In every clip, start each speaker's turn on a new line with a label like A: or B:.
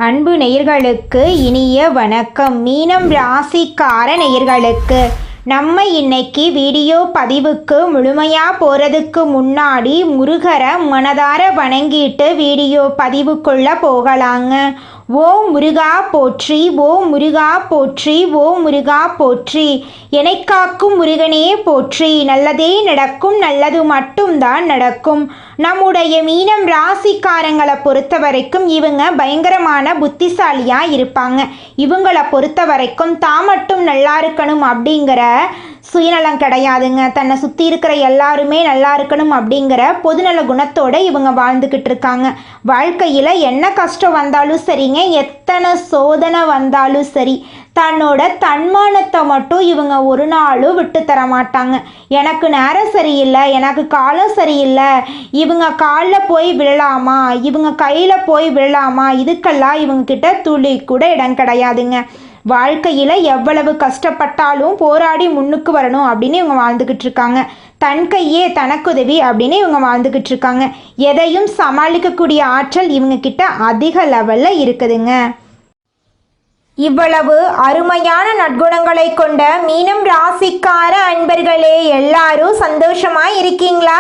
A: அன்பு நேயர்களுக்கு இனிய வணக்கம். மீனம் ராசிக்கார நேயர்களுக்கு நம்ம இன்னைக்கு வீடியோ பதிவுக்கு முழுமையாக போகிறதுக்கு முன்னாடி முருகரை மனதார வணங்கிட்டு வீடியோ பதிவுக்குள்ளே போகலாங்க. ஓம் முருகா போற்றி, ஓம் முருகா போற்றி, ஓம் முருகா போற்றி. காக்கும் முருகனே போற்றி. நல்லதே நடக்கும், நல்லது மட்டும்தான் நடக்கும். நம்முடைய மீனம் ராசிக்காரங்களை பொறுத்த வரைக்கும் இவங்க பயங்கரமான புத்திசாலியாக இருப்பாங்க. இவங்களை பொறுத்த வரைக்கும் தான் மட்டும் நல்லா இருக்கணும் அப்படிங்கிற சுயநலம் கிடையாதுங்க. தன்னை சுற்றி இருக்கிற எல்லாருமே நல்லா இருக்கணும் அப்படிங்கிற பொதுநல குணத்தோடு இவங்க வாழ்ந்துக்கிட்டு இருக்காங்க. வாழ்க்கையில் என்ன கஷ்டம் வந்தாலும் சரிங்க, எத்தனை சோதனை வந்தாலும் சரி, தன்னோட தன்மானத்தை மட்டும் இவங்க ஒரு நாளும் விட்டு தர மாட்டாங்க. எனக்கு நேரம் சரியில்லை, எனக்கு காலம் சரியில்லை, இவங்க காலில் போய் விழலாமா, இவங்க கையில் போய் விழலாமா, இதுக்கெல்லாம் இவங்கக்கிட்ட துளி கூட இடம் கிடையாதுங்க. வாழ்க்கையில் எவ்வளவு கஷ்டப்பட்டாலும் போராடி முன்னுக்கு வரணும் அப்படின்னு இவங்க வாழ்ந்துக்கிட்டு இருக்காங்க. தன் கையே தனக்குதவி அப்படின்னு இவங்க வாழ்ந்துக்கிட்டு இருக்காங்க. எதையும் சமாளிக்கக்கூடிய ஆற்றல் இவங்கக்கிட்ட அதிக லெவலில் இருக்குதுங்க. இவ்வளவு அருமையான நற்குணங்களை கொண்ட மீனம் ராசிக்கார அன்பர்களே, எல்லாரும் சந்தோஷமா இருக்கீங்களா?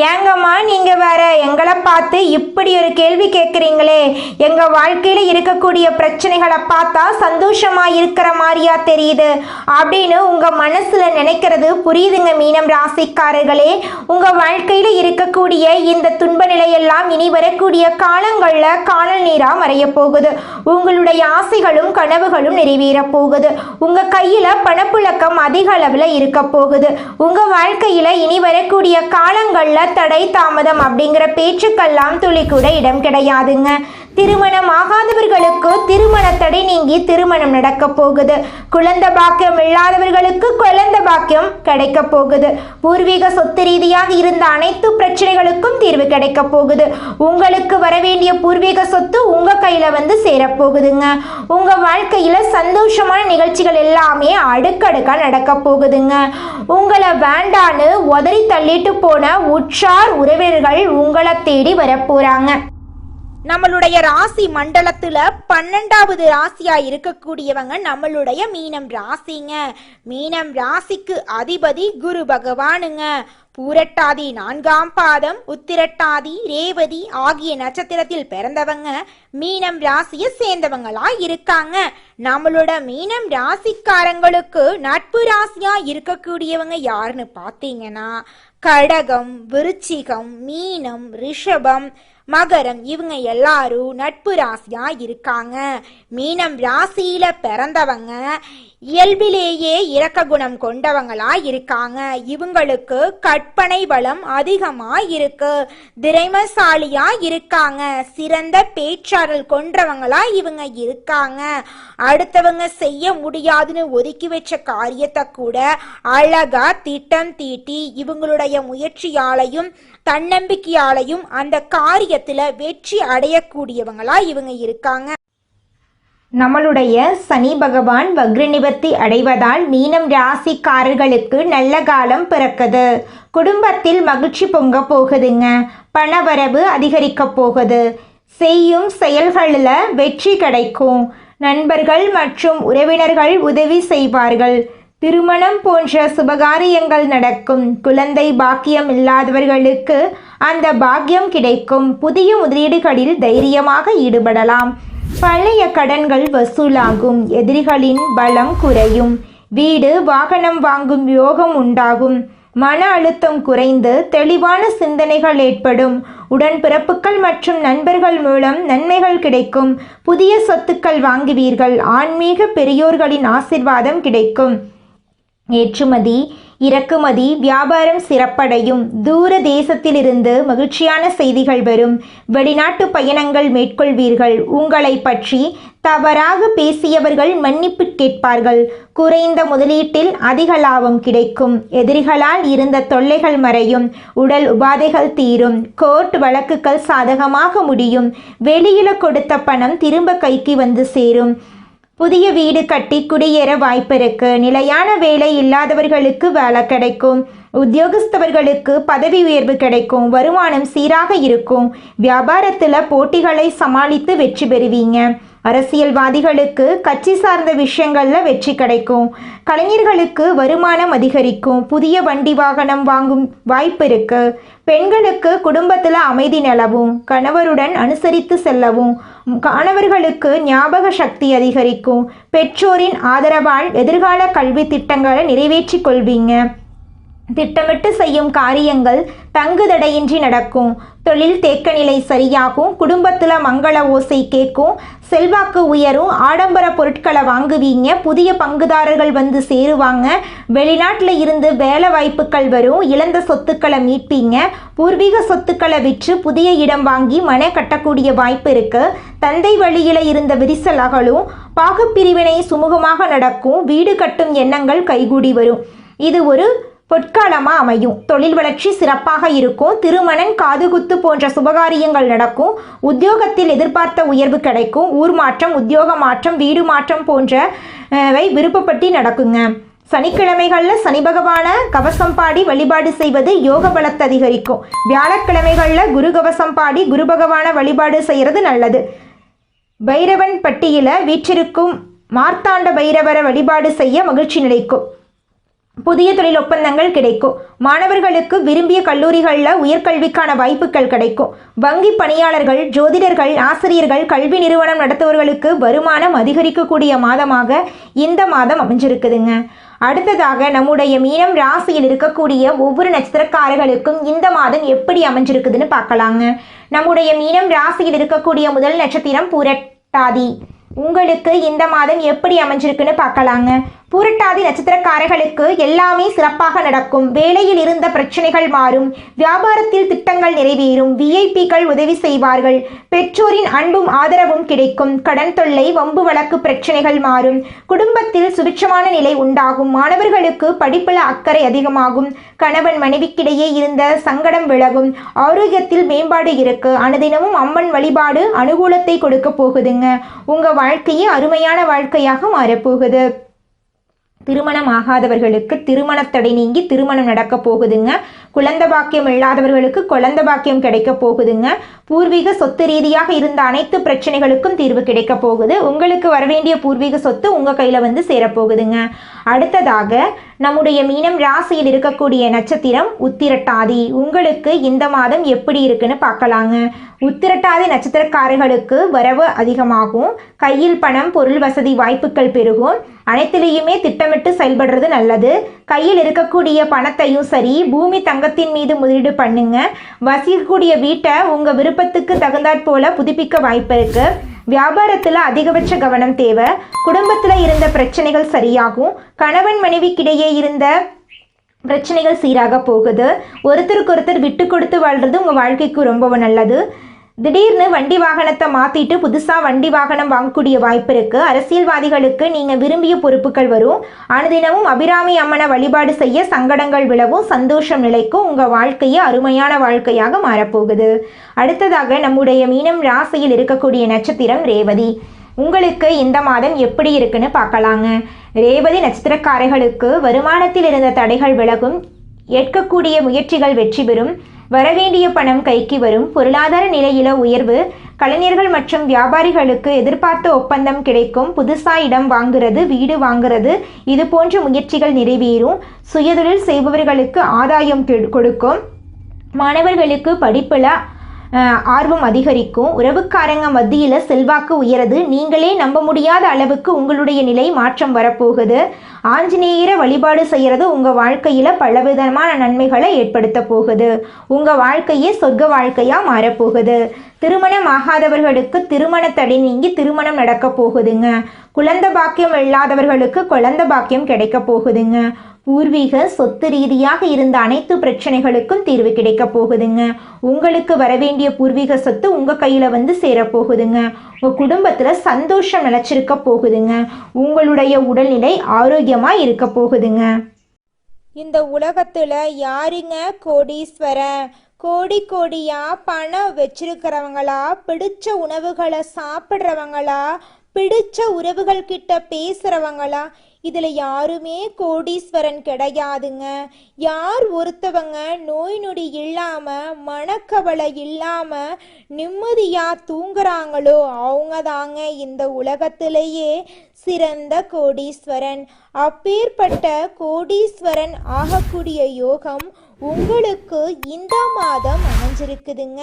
A: ஏங்கம்மா நீங்க வேற எங்களை பார்த்து இப்படி ஒரு கேள்வி கேட்குறீங்களே, எங்க வாழ்க்கையில இருக்கக்கூடிய பிரச்சனைகளை பார்த்தா சந்தோஷமா இருக்கிற மாதிரியா தெரியுது அப்படின்னு உங்க மனசுல நினைக்கிறது புரியுதுங்க. மீனம் ராசிக்காரர்களே, உங்க வாழ்க்கையில இருக்கக்கூடிய இந்த துன்ப நிலையெல்லாம் இனி வரக்கூடிய காலங்கள்ல காணல் நீரா மறைய போகுது. உங்களுடைய ஆசைகளும் கனவுகளும் நிறைவேற போகுது. உங்க கையில பணப்புழக்கம் அதிக அளவுல இருக்க போகுது. உங்க வாழ்க்கையில இனி வரக்கூடிய காலங்கள்ல தடை தாமதம் அப்படிங்கிற பேச்சுக்கெல்லாம் துளி கூட இடம் கிடையாதுங்க. திருமணம் ஆகாதவர்களுக்கு திருமண தடை நீங்கி திருமணம் நடக்க போகுது. குழந்தை பாக்கியம் இல்லாதவர்களுக்கு குழந்தை பாக்கியம் கிடைக்க போகுது. பூர்வீக சொத்து ரீதியாக இருந்த அனைத்து பிரச்சனைகளுக்கும் தீர்வு கிடைக்க போகுது. உங்களுக்கு வர வேண்டிய பூர்வீக சொத்து உங்க கையில வந்து சேரப்போகுதுங்க. உங்க வாழ்க்கையில சந்தோஷமான நிகழ்ச்சிகள் எல்லாமே அடுக்கடுக்கா நடக்க போகுதுங்க. உங்களை வேண்டான்னு உதறி தள்ளிட்டு போன உற்றார் உறவினர்கள் உங்களை தேடி வரப்போறாங்க. நம்மளுடைய ராசி மண்டலத்துல 12வது ராசியா இருக்கக்கூடியவங்க நம்மளுடைய மீனம் ராசிங்க. மீனம் ராசிக்கு அதிபதி குரு பகவானுங்க. பூரட்டாதி 4ஆம் பாதம், உத்திரட்டாதி, ரேவதி ஆகிய நட்சத்திரத்தில் பிறந்தவங்க மீனம் ராசியை சேர்ந்தவங்களா இருக்காங்க. நம்மளோட மீனம் ராசிக்காரங்களுக்கு நட்பு ராசியா இருக்கக்கூடியவங்க யாருன்னு பார்த்தீங்கன்னா கடகம், விருச்சிகம், மீனம், ரிஷபம், மகரம், இவங்க எல்லாரும் நட்பு ராசியா இருக்காங்க. மீனம் ராசியில பிறந்தவங்க இயல்பிலேயே இரக்க குணம் கொண்டவங்களா இருக்காங்க. இவங்களுக்கு கற்பனை வளம் அதிகமா இருக்கு. திறமைசாலியா இருக்காங்க. சிறந்த பேச்சாற்றல் கொண்டவங்களா இவங்க இருக்காங்க. அடுத்தவங்க செய்ய முடியாதுன்னு ஒதுக்கி வச்ச காரியத்தை கூட அழகா திட்டம் தீட்டி இவங்களுடைய முயற்சியாலையும் தன்னம்பிக்கையாலையும் அந்த காரியத்துல வெற்றி அடையக்கூடியவங்களா இவங்க இருக்காங்க. நம்மளுடைய சனி பகவான் வக்ர நிவர்த்தி அடைவதால் மீனம் ராசிக்காரர்களுக்கு நல்ல காலம் பிறக்குது. குடும்பத்தில் மகிழ்ச்சி பொங்க போகுதுங்க. பணவரவு அதிகரிக்க போகுது. செய்யும் செயல்களில் வெற்றி கிடைக்கும். நண்பர்கள் மற்றும் உறவினர்கள் உதவி செய்வார்கள். திருமணம் போன்ற சுபகாரியங்கள் நடக்கும். குழந்தை பாக்கியம் இல்லாதவர்களுக்கு அந்த பாக்கியம் கிடைக்கும். புதிய முதலீடுகளில் தைரியமாக ஈடுபடலாம். பழைய கடன்கள் வசூலாகும். எதிரிகளின் பலம் குறையும். வீடு வாகனம் வாங்கும் யோகம் உண்டாகும். மன அழுத்தம் குறைந்து தெளிவான சிந்தனைகள் ஏற்படும். உடன்பிறப்புகள் மற்றும் நண்பர்கள் மூலம் நன்மைகள் கிடைக்கும். புதிய சொத்துக்கள் வாங்குவீர்கள். ஆன்மீக பெரியோர்களின் ஆசிர்வாதம் கிடைக்கும். ஏற்றுமதி இறக்குமதி வியாபாரம் சிறப்படையும். தூர தேசத்திலிருந்து மகிழ்ச்சியான செய்திகள் வரும். வெளிநாட்டு பயணங்கள் மேற்கொள்வீர்கள். உங்களை பற்றி தவறாக பேசியவர்கள் மன்னிப்பு கேட்பார்கள். குறைந்த முதலீட்டில் அதிக லாபம் கிடைக்கும். எதிரிகளால் இருந்த தொல்லைகள் மறையும். உடல் உபாதைகள் தீரும். கோர்ட் வழக்குகள் சாதகமாக முடியும். வெளியில கொடுத்த பணம் திரும்ப கைக்கு வந்து சேரும். புதிய வீடு கட்டி குடியேற வாய்ப்பிருக்கு. நிலையான வேலை இல்லாதவர்களுக்கு வேலை கிடைக்கும். உத்தியோகஸ்தவர்களுக்கு பதவி உயர்வு கிடைக்கும். வருமானம் சீராக இருக்கும். வியாபாரத்தில் போட்டிகளை சமாளித்து வெற்றி பெறுவீங்க. அரசியல்வாதிகளுக்கு கட்சி சார்ந்த விஷயங்களில் வெற்றி கிடைக்கும். கலைஞர்களுக்கு வருமானம் அதிகரிக்கும். புதிய வண்டி வாகனம் வாங்கும் வாய்ப்பு இருக்கு. பெண்களுக்கு குடும்பத்தில் அமைதி நிலவும். கணவருடன் அனுசரித்து செல்லவும். மாணவர்களுக்கு ஞாபக சக்தி அதிகரிக்கும். பெற்றோரின் ஆதரவால் எதிர்கால கல்வி திட்டங்களை நிறைவேற்றிக் கொள்வீங்க. திட்டமிட்டு செய்யும் காரியங்கள் தங்குதடையின்றி நடக்கும். தொழில் தேக்க நிலை சரியாகும். குடும்பத்தில் மங்கள ஓசை கேட்கும். செல்வாக்கு உயரும். ஆடம்பர பொருட்களை வாங்குவீங்க. புதிய பங்குதாரர்கள் வந்து சேருவாங்க. வெளிநாட்டில் இருந்து வேலை வாய்ப்புகள் வரும். இழந்த சொத்துக்களை மீட்பீங்க. பூர்வீக சொத்துக்களை விற்று புதிய இடம் வாங்கி மனை கட்டக்கூடிய வாய்ப்பு இருக்கு. தந்தை வழியில் இருந்த விரிசல் அகலும். பாகப்பிரிவினை சுமூகமாக நடக்கும். வீடு கட்டும் எண்ணங்கள் கைகூடி வரும். இது ஒரு பொற்காலமாக அமையும். தொழில் வளர்ச்சி சிறப்பாக இருக்கும். திருமணம், காதுகுத்து போன்ற சுபகாரியங்கள் நடக்கும். உத்தியோகத்தில் எதிர்பார்த்த உயர்வு கிடைக்கும். ஊர் மாற்றம், உத்தியோக மாற்றம், வீடு மாற்றம் போன்றவை விருப்பப்பட்டு நடக்குங்க. சனிக்கிழமைகளில் சனி பகவான கவசம் பாடி வழிபாடு செய்வது யோக பலத்தை அதிகரிக்கும். வியாழக்கிழமைகளில் குரு கவசம் பாடி குரு பகவான வழிபாடு செய்கிறது நல்லது. பைரவன் பட்டியில் வீற்றிருக்கும் மார்த்தாண்ட பைரவரை வழிபாடு செய்ய மகிழ்ச்சி நிலைக்கும். புதிய தொழில் ஒப்பந்தங்கள் கிடைக்கும். மாணவர்களுக்கு விரும்பிய கல்லூரிகளில் உயர்கல்விக்கான வாய்ப்புகள் கிடைக்கும். வங்கி பணியாளர்கள், ஜோதிடர்கள், ஆசிரியர்கள், கல்வி நிறுவனம் நடத்துவர்களுக்கு வருமானம் அதிகரிக்கக்கூடிய மாதமாக இந்த மாதம் அமைஞ்சிருக்குதுங்க. அடுத்ததாக நம்முடைய மீனம் ராசியில் இருக்கக்கூடிய ஒவ்வொரு நட்சத்திரக்காரர்களுக்கும் இந்த மாதம் எப்படி அமைஞ்சிருக்குதுன்னு பார்க்கலாங்க. நம்முடைய மீனம் ராசியில் இருக்கக்கூடிய முதல் நட்சத்திரம் பூரட்டாதி. உங்களுக்கு இந்த மாதம் எப்படி அமைஞ்சிருக்குன்னு பார்க்கலாங்க. பூரட்டாதி நட்சத்திரக்காரர்களுக்கு எல்லாமே சிறப்பாக நடக்கும். வேலையில் இருந்த பிரச்சனைகள் மாறும். வியாபாரத்தில் திட்டங்கள் நிறைவேறும். விஐபிக்கள் உதவி செய்வார்கள். பெற்றோரின் அன்பும் ஆதரவும் கிடைக்கும். கடன் தொல்லை, வம்பு வழக்கு பிரச்சனைகள் மாறும். குடும்பத்தில் சுபிட்சமான நிலை உண்டாகும். மாணவர்களுக்கு படிப்புல அக்கறை அதிகமாகும். கணவன் மனைவிக்கிடையே இருந்த சங்கடம் விலகும். ஆரோக்கியத்தில் மேம்பாடு இருக்கு. அனுதினமும் அம்மன் வழிபாடு அனுகூலத்தை கொடுக்க போகுதுங்க. உங்க வாழ்க்கையே அருமையான வாழ்க்கையாக மாறப்போகுது. திருமணம் ஆகாதவர்களுக்கு திருமணத்தடை நீங்கி திருமணம் நடக்க போகுதுங்க. குழந்தை பாக்கியம் இல்லாதவர்களுக்கு குழந்தை பாக்கியம் கிடைக்க போகுதுங்க. பூர்வீக சொத்து ரீதியாக இருந்த அனைத்து பிரச்சனைகளுக்கும் தீர்வு கிடைக்க போகுது. உங்களுக்கு வரவேண்டிய பூர்வீக சொத்து உங்க கையில வந்து சேரப்போகுதுங்க. அடுத்ததாக நம்முடைய மீனம் ராசியில் இருக்கக்கூடிய நட்சத்திரம் உத்திரட்டாதி. உங்களுக்கு இந்த மாதம் எப்படி இருக்குன்னு பார்க்கலாங்க. உத்திரட்டாதி நட்சத்திரக்காரர்களுக்கு வரவு அதிகமாகும். கையில் பணம், பொருள் வசதி வாய்ப்புகள் பெருகும். அனைத்திலையுமே திட்டமிட்டு செயல்படுறது நல்லது. கையில் இருக்கக்கூடிய பணத்தையும் சரி, பூமி தங்கத்தின் மீது முதலீடு பண்ணுங்க. வசிக்கக்கூடிய வீட்டை உங்க விருப்பத்துக்கு தகுந்தாற் போல புதுப்பிக்க வாய்ப்பு இருக்கு. வியாபாரத்தில் அதிகபட்ச கவனம் தேவை. குடும்பத்தில் இருந்த பிரச்சனைகள் சரியாகும். கணவன் மனைவிக்கிடையே இருந்த பிரச்சனைகள் சீராக போகுது. ஒருத்தருக்கு ஒருத்தர் விட்டு கொடுத்து வாழ்றது உங்கள் வாழ்க்கைக்கு ரொம்ப நல்லது. திடீர்னு வண்டி வாகனத்தை மாற்றிட்டு புதுசாக வண்டி வாகனம் வாங்கக்கூடிய வாய்ப்பு இருக்குது. அரசியல்வாதிகளுக்கு நீங்கள் விரும்பிய பொறுப்புகள் வரும். அனுதினமும் அபிராமி அம்மனை வழிபாடு செய்ய சங்கடங்கள் விலகும். சந்தோஷம் நிலைக்கும். உங்கள் வாழ்க்கையை அருமையான வாழ்க்கையாக மாறப்போகுது. அடுத்ததாக நம்முடைய மீனம் ராசியில் இருக்கக்கூடிய நட்சத்திரம் ரேவதி. உங்களுக்கு இந்த மாதம் எப்படி இருக்குன்னு பார்க்கலாங்க. ரேவதி நட்சத்திரக்காரர்களுக்கு வருமானத்தில் இருந்த தடைகள் விலகும். ஏற்கக்கூடிய முயற்சிகள் வெற்றி பெறும். வரவேண்டிய பணம் கைக்கு வரும். பொருளாதார நிலையில உயர்வு. கலைஞர்கள் மற்றும் வியாபாரிகளுக்கு எதிர்பார்த்த ஒப்பந்தம் கிடைக்கும். புதுசாக இடம் வாங்குறது, வீடு வாங்குறது, இது போன்ற முயற்சிகள் நிறைவேறும். சுயதொழில் செய்பவர்களுக்கு ஆதாயம் கொடுக்கும். மாணவர்களுக்கு படிப்பில் ஆர்வம் அதிகரிக்கும். உறவுக்காரங்க மத்தியில் செல்வாக்கு உயருது. நீங்களே நம்ப முடியாத அளவுக்கு உங்களுடைய நிலை மாற்றம் வரப்போகுது. ஆஞ்சநேயரை வழிபாடு செய்கிறது உங்கள் வாழ்க்கையில் பலவிதமான நன்மைகளை ஏற்படுத்த போகுது. உங்கள் வாழ்க்கையே சொர்க்க வாழ்க்கையாக மாறப்போகுது. திருமணம் ஆகாதவர்களுக்கு திருமண தடை நீங்கி திருமணம் நடக்க போகுதுங்க. குழந்தை பாக்கியம் இல்லாதவர்களுக்கு குழந்தை பாக்கியம் கிடைக்க போகுதுங்க. பூர்வீக சொத்து ரீதியாக இருந்த அனைத்து பிரச்சனைகளுக்கும் தீர்வு கிடைக்க போகுதுங்க. உங்களுக்கு வரவேண்டிய பூர்வீக சொத்து உங்கள் கையில் வந்து சேரப்போகுதுங்க. உங்கள் குடும்பத்தில் சந்தோஷம் நிலச்சிருக்க போகுதுங்க. உங்களுடைய உடல்நிலை ஆரோக்கியமாக இருக்க போகுதுங்க.
B: இந்த உலகத்தில் யாருங்க கோடீஸ்வரன்? கோடி கோடியா பணம் வச்சிருக்கிறவங்களா, பிடிச்ச உணவுகளை சாப்பிட்றவங்களா, பிடிச்ச உறவுகள் கிட்ட பேசுறவங்களா, இதில் யாருமே கோடீஸ்வரன் கிடையாதுங்க. யார் ஒருத்தவங்க நோய் நொடி இல்லாமல் மனக்கவலை இல்லாமல் நிம்மதியாக தூங்குறாங்களோ அவங்க தாங்க இந்த உலகத்திலேயே சிறந்த கோடீஸ்வரன். அப்பேற்பட்ட கோடீஸ்வரன் ஆகக்கூடிய யோகம் உங்களுக்கு இந்த மாதம் அமைஞ்சிருக்குதுங்க.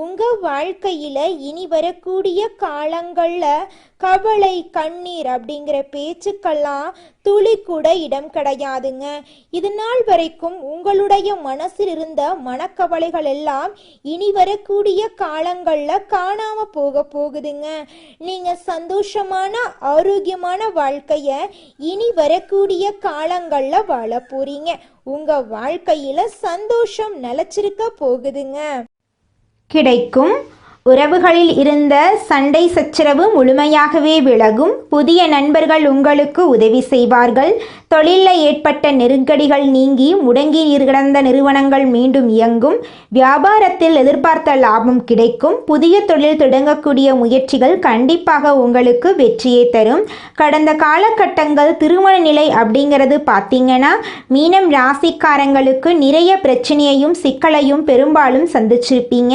B: உங்க வாழ்க்கையில இனி வரக்கூடிய காலங்கள்ல கவலை கண்ணீர் அப்படிங்கிற பேச்சுக்கெல்லாம் துளி கூட இடம் கிடையாதுங்க. இது நாள் வரைக்கும் உங்களுடைய மனசில் இருந்த மனக்கவலைகள் எல்லாம் இனி வரக்கூடிய காலங்கள்ல காணாம போகுதுங்க. நீங்க சந்தோஷமான ஆரோக்கியமான வாழ்க்கைய இனி வரக்கூடிய காலங்கள்ல வாழ போறீங்க. உங்க வாழ்க்கையில சந்தோஷம் நிலைச்சிருக்க போகுதுங்க.
A: கிடைக்கும் உறவுகளில் இருந்த சண்டை சச்சரவு முழுமையாகவே விலகும். புதிய நண்பர்கள் உங்களுக்கு உதவி செய்வார்கள். தொழிலில் ஏற்பட்ட நெருக்கடிகள் நீங்கி முடங்கி கிடந்த நிறுவனங்கள் மீண்டும் இயங்கும். வியாபாரத்தில் எதிர்பார்த்த லாபம் கிடைக்கும். புதிய தொழில் தொடங்கக்கூடிய முயற்சிகள் கண்டிப்பாக உங்களுக்கு வெற்றியை தரும். கடந்த காலகட்டங்கள் திருமண நிலை அப்படிங்கிறது பார்த்தீங்கன்னா மீனம் ராசிக்காரங்களுக்கு நிறைய பிரச்சனையையும் சிக்கலையும் பெரும்பாலும் சந்திச்சிருப்பீங்க.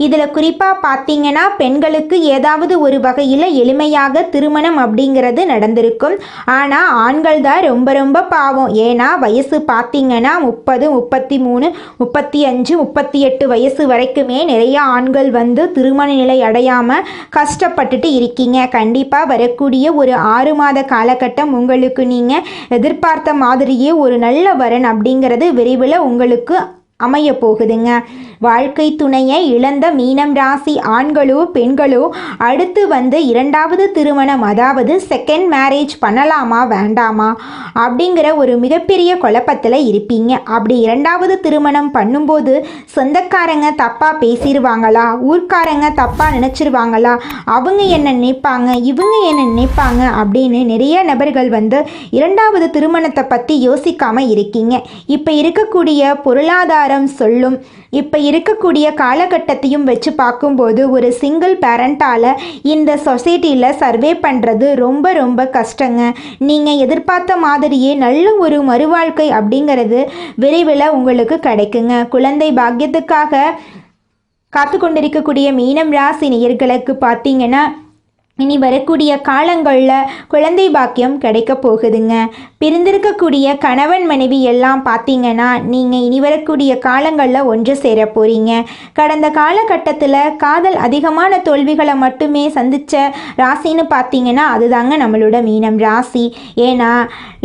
A: இதில் குறிப்பாக பார்த்தீங்கன்னா பெண்களுக்கு ஏதாவது ஒரு வகையில் எளிமையாக திருமணம் அப்படிங்கிறது நடந்திருக்கும். ஆனால் ஆண்கள் தான் ரொம்ப ரொம்ப பாவம். ஏன்னா வயசு பார்த்தீங்கன்னா 30, 33, 35, 38 வயசு வரைக்குமே நிறைய ஆண்கள் திருமண நிலை அடையாமல் கஷ்டப்பட்டுட்டு இருக்கீங்க. கண்டிப்பாக வரக்கூடிய ஒரு 6 மாத காலகட்டம் உங்களுக்கு நீங்கள் எதிர்பார்த்த மாதிரியே ஒரு நல்ல வரன் அப்படிங்கிறது விரைவில் உங்களுக்கு அமைய போகுதுங்க. வாழ்க்கை துணையை இழந்த மீனம் ராசி ஆண்களோ பெண்களோ அடுத்து இரண்டாவது திருமணம், அதாவது செகண்ட் மேரேஜ் பண்ணலாமா வேண்டாமா அப்படிங்கிற ஒரு மிகப்பெரிய குழப்பத்தில் இருப்பீங்க. அப்படி இரண்டாவது திருமணம் பண்ணும்போது சொந்தக்காரங்க தப்பாக பேசிடுவாங்களா, ஊர்க்காரங்க தப்பாக நினச்சிருவாங்களா, அவங்க என்ன நினைப்பாங்க, இவங்க என்ன நினைப்பாங்க அப்படின்னு நிறைய நபர்கள் இரண்டாவது திருமணத்தை பற்றி யோசிக்காமல் இருக்கீங்க. இப்போ இருக்கக்கூடிய பொருளாதாரம் சொல்லும், இப்போ இருக்கக்கூடிய காலகட்டத்தையும் வச்சு பார்க்கும்போது ஒரு சிங்கிள் பேரண்டால் இந்த சொசைட்டியில் சர்வே பண்ணுறது ரொம்ப ரொம்ப கஷ்டங்க. நீங்கள் எதிர்பார்த்த மாதிரியே நல்ல ஒரு மறுவாழ்க்கை அப்படிங்கிறது விரைவில் உங்களுக்கு கிடைக்குங்க. குழந்தை பாக்கியத்துக்காக காத்து கொண்டிருக்கக்கூடிய மீனம் ராசி நேயர்களுக்கு பார்த்தீங்கன்னா இனி வரக்கூடிய காலங்களில் குழந்தை பாக்கியம் கிடைக்க போகுதுங்க. பிரிந்திருக்கக்கூடிய கணவன் மனைவி எல்லாம் பார்த்தீங்கன்னா நீங்கள் இனி வரக்கூடிய காலங்களில் ஒன்று சேர போகிறீங்க. கடந்த காலகட்டத்தில் காதல் அதிகமான தோல்விகளை மட்டுமே சந்தித்த ராசின்னு பார்த்தீங்கன்னா அதுதாங்க நம்மளோட மீனம் ராசி. ஏன்னா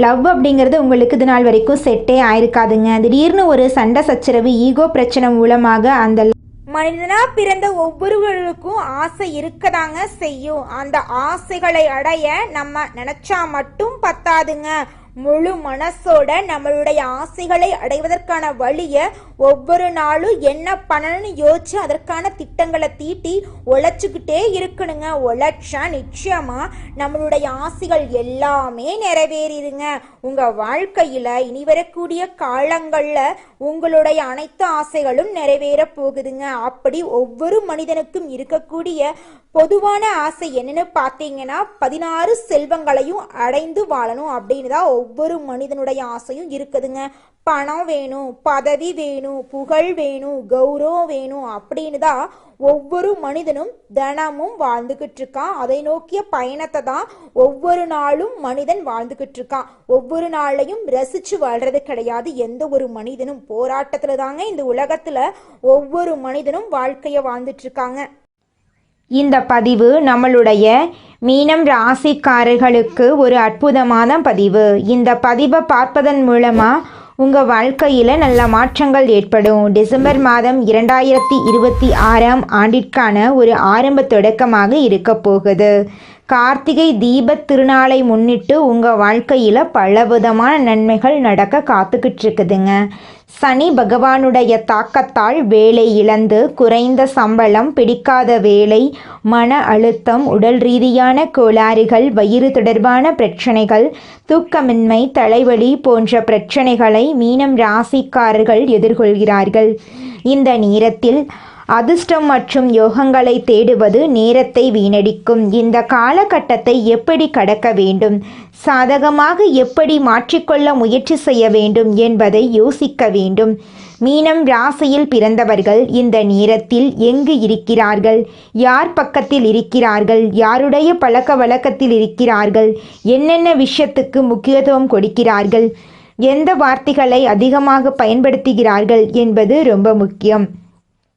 A: லவ் அப்படிங்கிறது உங்களுக்கு இது நாள் வரைக்கும் செட்டே ஆயிருக்காதுங்க. திடீர்னு ஒரு சண்டை சச்சரவு ஈகோ பிரச்சனை மூலமாக அந்த
B: மனிதனா பிறந்த ஒவ்வொருவருக்கும் ஆசை இருக்கதாங்க செய்யும். அந்த ஆசைகளை அடைய நம்ம நினைச்சா மட்டும் பத்தாதுங்க. முழு மனசோட நம்மளுடைய ஆசைகளை அடைவதற்கான வழியை ஒவ்வொரு நாளும் என்ன பண்ணணும்னு யோசிச்சு அதற்கான திட்டங்களை தீட்டி உழைச்சிக்கிட்டே இருக்கணுங்க. உழைச்சா நிச்சயமா நம்மளுடைய ஆசைகள் எல்லாமே நிறைவேறிடுங்க. உங்க வாழ்க்கையில இனி வரக்கூடிய காலங்கள்ல உங்களுடைய அனைத்து ஆசைகளும் நிறைவேற போகுதுங்க. அப்படி ஒவ்வொரு மனிதனுக்கும் இருக்கக்கூடிய பொதுவான ஆசை என்னன்னு பார்த்தீங்கன்னா 16 செல்வங்களையும் அடைந்து வாழணும் அப்படின்னு தான் ஒவ்வொரு மனிதனுடைய ஆசையும் இருக்குதுங்க. பணம் வேணும், பதவி வேணும், புகழ் வேணும், கௌரவம் வேணும் அப்படின்னு தான் ஒவ்வொரு மனிதனும் தினமும் வாழ்ந்துகிட்டு இருக்கான். அதை நோக்கிய பயணத்தை தான் ஒவ்வொரு நாளும் மனிதன் வாழ்ந்துகிட்டு இருக்கான். ஒவ்வொரு நாளையும் ரசிச்சு வாழ்றது கிடையாது. எந்த ஒரு மனிதனும் போராட்டத்துல தாங்க இந்த உலகத்துல ஒவ்வொரு மனிதனும் வாழ்க்கைய வாழ்ந்துட்டு இருக்காங்க.
A: இந்த பதிவு நம்மளுடைய மீனம் ராசிக்காரர்களுக்கு ஒரு அற்புதமான பதிவு. இந்த பதிவை பார்ப்பதன் மூலமாக உங்கள் வாழ்க்கையில் நல்ல மாற்றங்கள் ஏற்படும். டிசம்பர் மாதம் 2026ஆம் ஆண்டிற்கான ஒரு ஆரம்ப தொடக்கமாக இருக்க போகுது. கார்த்திகை தீபத் திருநாளை முன்னிட்டு உங்கள் வாழ்க்கையில் பலவிதமான நன்மைகள் நடக்க காத்துக்கிட்டு இருக்குதுங்க. சனி பகவானுடைய தாக்கத்தால் வேலை இழந்து குறைந்த சம்பளம், பிடிக்காத வேலை, மன அழுத்தம், உடல் ரீதியான கோளாறுகள், வயிறு தொடர்பான பிரச்சனைகள், தூக்கமின்மை, தலைவலி போன்ற பிரச்சனைகளை மீனம் ராசிக்காரர்கள் எதிர்கொள்கிறார்கள். இந்த நேரத்தில் அதிர்ஷ்டம் மற்றும் யோகங்களை தேடுவது நேரத்தை வீணடிக்கும். இந்த காலகட்டத்தை எப்படி கடக்க வேண்டும், சாதகமாக எப்படி மாற்றிக்கொள்ள முயற்சி செய்ய வேண்டும் என்பதை யோசிக்க வேண்டும். மீனம் ராசியில் பிறந்தவர்கள் இந்த நேரத்தில் எங்கு இருக்கிறார்கள், யார் பக்கத்தில் இருக்கிறார்கள், யாருடைய பழக்க வழக்கத்தில் இருக்கிறார்கள், என்னென்ன விஷயத்துக்கு முக்கியத்துவம் கொடுக்கிறார்கள், எந்த வார்த்தைகளை அதிகமாக பயன்படுத்துகிறார்கள் என்பது ரொம்ப முக்கியம்.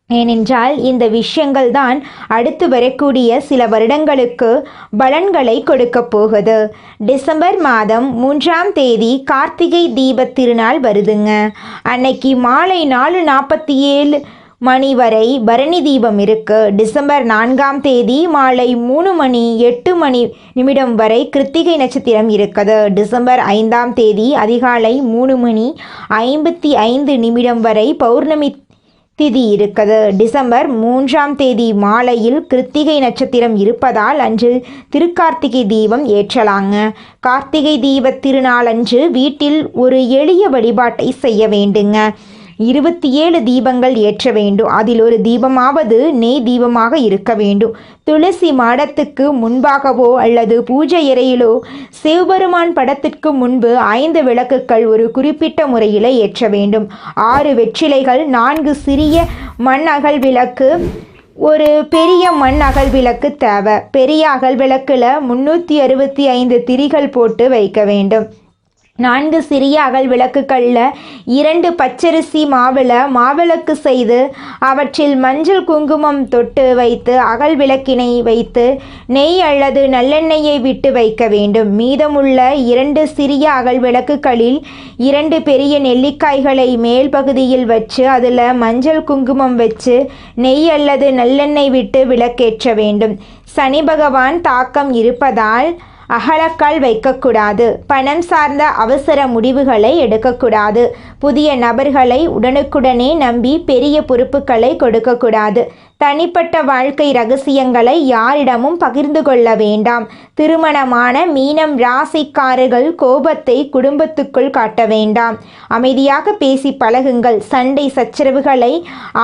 A: ஏனென்றால் இந்த விஷயங்கள் தான் அடுத்து வரக்கூடிய சில வருடங்களுக்கு பலன்களை கொடுக்க போகுது. டிசம்பர் மாதம் 3ஆம் தேதி கார்த்திகை தீப திருநாள் வருதுங்க. அன்னைக்கு மாலை 4:47 மணி வரை பரணி தீபம் இருக்கு. டிசம்பர் 4ஆம் தேதி மாலை 3:08 வரை கிருத்திகை நட்சத்திரம் இருக்குது. டிசம்பர் 5ஆம் தேதி அதிகாலை 3:55 வரை பௌர்ணமி திதி இருக்குது. டிசம்பர் 3ஆம் தேதி மாலையில் கிருத்திகை நட்சத்திரம் இருப்பதால் அன்று திருக்கார்த்திகை தீபம் ஏற்றலாங்க. கார்த்திகை தீப திருநாள் அன்று வீட்டில் ஒரு எளிய வழிபாட்டை செய்ய வேண்டுங்க. 27 தீபங்கள் ஏற்ற வேண்டும். அதில் ஒரு தீபமாவது நெய் தீபமாக இருக்க வேண்டும். துளசி மாடத்துக்கு முன்பாகவோ அல்லது பூஜை அறையிலோ சிவபெருமான் படத்திற்கு முன்பு 5 விளக்குகள் ஒரு குறிப்பிட்ட முறையில் ஏற்ற வேண்டும். 6 வெற்றிலைகள், 4 சிறிய மண் அகல் விளக்கு, ஒரு பெரிய மண் அகல் விளக்கு தேவை. பெரிய அகல் விளக்கில் 365 திரிகள் போட்டு வைக்க வேண்டும். 4 சிறிய அகல் விளக்குகளில் 2 பச்சரிசி மாவிளக்கு செய்து அவற்றில் மஞ்சள் குங்குமம் தொட்டு வைத்து அகல் விளக்கினை வைத்து நெய் அல்லது நல்லெண்ணெயை விட்டு வைக்க வேண்டும். மீதமுள்ள 2 சிறிய அகல் விளக்குகளில் 2 பெரிய நெல்லிக்காய்களை மேல் பகுதியில் வச்சு அதில் மஞ்சள் குங்குமம் வச்சு நெய் அல்லது நல்லெண்ணெய் விட்டு விளக்கேற்ற வேண்டும். சனி பகவான் தாக்கம் இருப்பதால் அகலக்கால் வைக்கக்கூடாது. பணம் சார்ந்த அவசர முடிவுகளை எடுக்கக்கூடாது. புதிய நபர்களை உடனுக்குடனே நம்பி பெரிய பொறுப்புகளை கொடுக்கக்கூடாது. தனிப்பட்ட வாழ்க்கை ரகசியங்களை யாரிடமும் பகிர்ந்து கொள்ள வேண்டாம். திருமணமான மீனம் ராசிக்காரர்கள் கோபத்தை குடும்பத்துக்குள் காட்ட வேண்டாம். அமைதியாக பேசி பழகுங்கள். சண்டை சச்சரவுகளை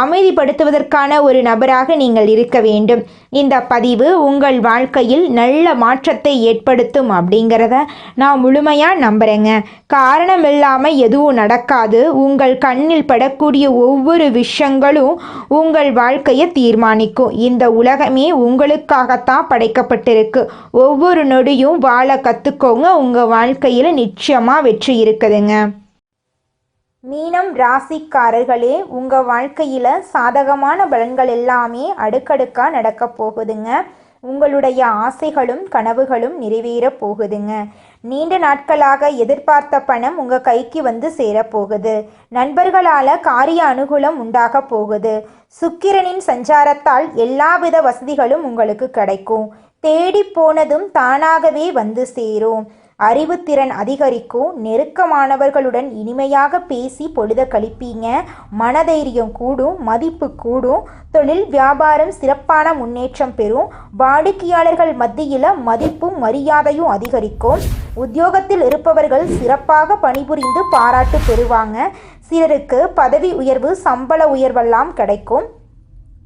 A: அமைதிப்படுத்துவதற்கான ஒரு நபராக நீங்கள் இருக்க வேண்டும். இந்த பதிவு உங்கள் வாழ்க்கையில் நல்ல மாற்றத்தை ஏற்படுத்தும் அப்படிங்கிறத நான் முழுமையாக நம்புகிறேங்க. காரணம் இல்லாமல் எதுவும் நடக்காது. உங்கள் கண்ணில் படக்கூடிய ஒவ்வொரு விஷயங்களும் உங்கள் வாழ்க்கையை தீர்மானிக்கும். இந்த உலகமே உங்களுக்காகத்தான் படைக்கப்பட்டிருக்கு. ஒவ்வொரு நொடியும் வாழ கற்றுக்கோங்க. உங்கள் வாழ்க்கையில் நிச்சயமாக வெற்றி இருக்குதுங்க. மீனம் ராசிக்காரர்களே, உங்கள் வாழ்க்கையில் சாதகமான பலன்கள் எல்லாமே அடுக்கடுக்காக நடக்க போகுதுங்க. உங்களுடைய ஆசைகளும் கனவுகளும் நிறைவேற போகுதுங்க. நீண்ட நாட்களாக எதிர்பார்த்த பணம் உங்கள் கைக்கு வந்து சேரப்போகுது. நண்பர்களால் காரிய அனுகூலம் உண்டாக போகுது. சுக்கிரனின் சஞ்சாரத்தால் எல்லாவித வசதிகளும் உங்களுக்கு கிடைக்கும். தேடி போனதும் தானாகவே வந்து சேரும். அறிவுத்திறன் அதிகரிக்கும். நெருக்கமானவர்களுடன் இனிமையாக பேசி பொழுத கழிப்பீங்க. மனதைரியம் கூடும், மதிப்பு கூடும். தொழில் வியாபாரம் சிறப்பான முன்னேற்றம் பெறும். வாடிக்கையாளர்கள் மத்தியில் மதிப்பும் மரியாதையும் அதிகரிக்கும். உத்தியோகத்தில் இருப்பவர்கள் சிறப்பாக பணிபுரிந்து பாராட்டு பெறுவாங்க. சிலருக்கு பதவி உயர்வு, சம்பள உயர்வெல்லாம் கிடைக்கும்.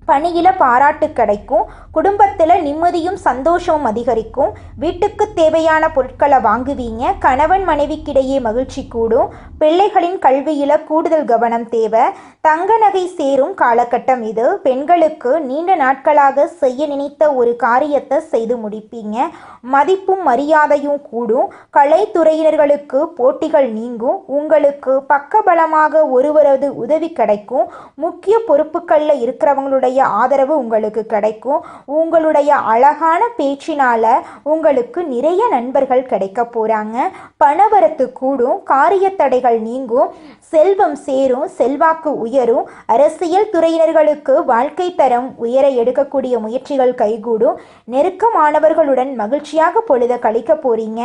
A: பணியில பாராட்டு கிடைக்கும். குடும்பத்தில் நிம்மதியும் சந்தோஷமும் அதிகரிக்கும். வீட்டுக்கு தேவையான பொருட்களை வாங்குவீங்க. கணவன் மனைவிக்கிடையே மகிழ்ச்சி கூடும். பிள்ளைகளின் கல்வியில கூடுதல் கவனம் தேவை. தங்க நகை சேரும் காலகட்டம் இது. பெண்களுக்கு நீண்ட நாட்களாக செய்ய நினைத்த ஒரு காரியத்தை செய்து முடிப்பீங்க. மதிப்பும் மரியாதையும் கூடும். கலைத்துறையினர்களுக்கு போட்டிகள் நீங்கும். உங்களுக்கு பக்கபலமாக ஒருவரது உதவி கிடைக்கும். முக்கிய பொறுப்புகளில் இருக்கிறவங்களுடைய ஆதரவு உங்களுக்கு கிடைக்கும். உங்களுடைய அழகான பேச்சினால உங்களுக்கு நிறைய நண்பர்கள் கிடைக்க போறாங்க. பணவரத்து கூடும். காரிய தடைகள் நீங்கும். செல்வம் சேரும். செல்வாக்கு உயரும். அரசியல் துறையினர்களுக்கு வாழ்க்கை தரம் உயர எடுக்கக்கூடிய முயற்சிகள் கைகூடும். நெருக்கமானவர்களுடன் மகிழ்ச்சியாக பொழுத கழிக்க போறீங்க.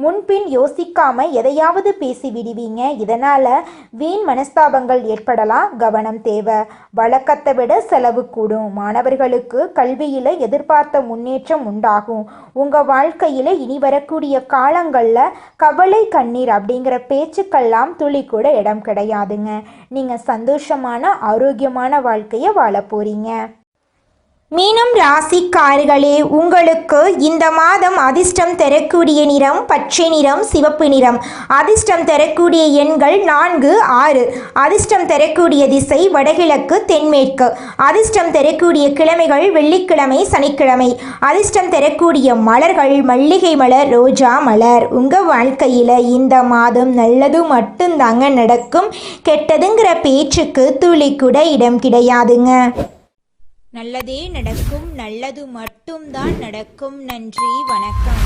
A: முன்பின் யோசிக்காம எதையாவது பேசி விடுவீங்க. இதனால வீண் மனஸ்தாபங்கள் ஏற்படலாம். கவனம் தேவை. வழக்கத்தை விட செலவு கூடும். மாணவர்களுக்கு கல்வியில்
B: வாழ்க்கையில் எதிர்பார்த்த முன்னேற்றம் உண்டாகும். உங்கள் வாழ்க்கையில் இனி வரக்கூடிய காலங்களில் கவலை கண்ணீர் அப்படிங்கிற பேச்சுக்கெல்லாம் துளி கூட இடம் கிடையாதுங்க. நீங்கள் சந்தோஷமான ஆரோக்கியமான வாழ்க்கையை வாழ போகிறீங்க.
A: மீனம் ராசிக்காரர்களே, உங்களுக்கு இந்த மாதம் அதிர்ஷ்டம் தரக்கூடிய நிறம் பச்சை நிறம், சிவப்பு நிறம். அதிர்ஷ்டம் தரக்கூடிய எண்கள் 4, 6. அதிர்ஷ்டம் தரக்கூடிய திசை வடகிழக்கு, தென்மேற்கு. அதிர்ஷ்டம் தரக்கூடிய கிழமைகள் வெள்ளிக்கிழமை, சனிக்கிழமை. அதிர்ஷ்டம் தரக்கூடிய மலர்கள் மல்லிகை மலர், ரோஜா மலர். உங்கள் வாழ்க்கையில் இந்த மாதம் நல்லது மட்டும்தாங்க நடக்கும். கெட்டதுங்கிற பேச்சுக்கு துளி கூட இடம் கிடையாதுங்க.
B: நல்லதே நடக்கும், நல்லது மட்டும்தான் நடக்கும். நன்றி, வணக்கம்.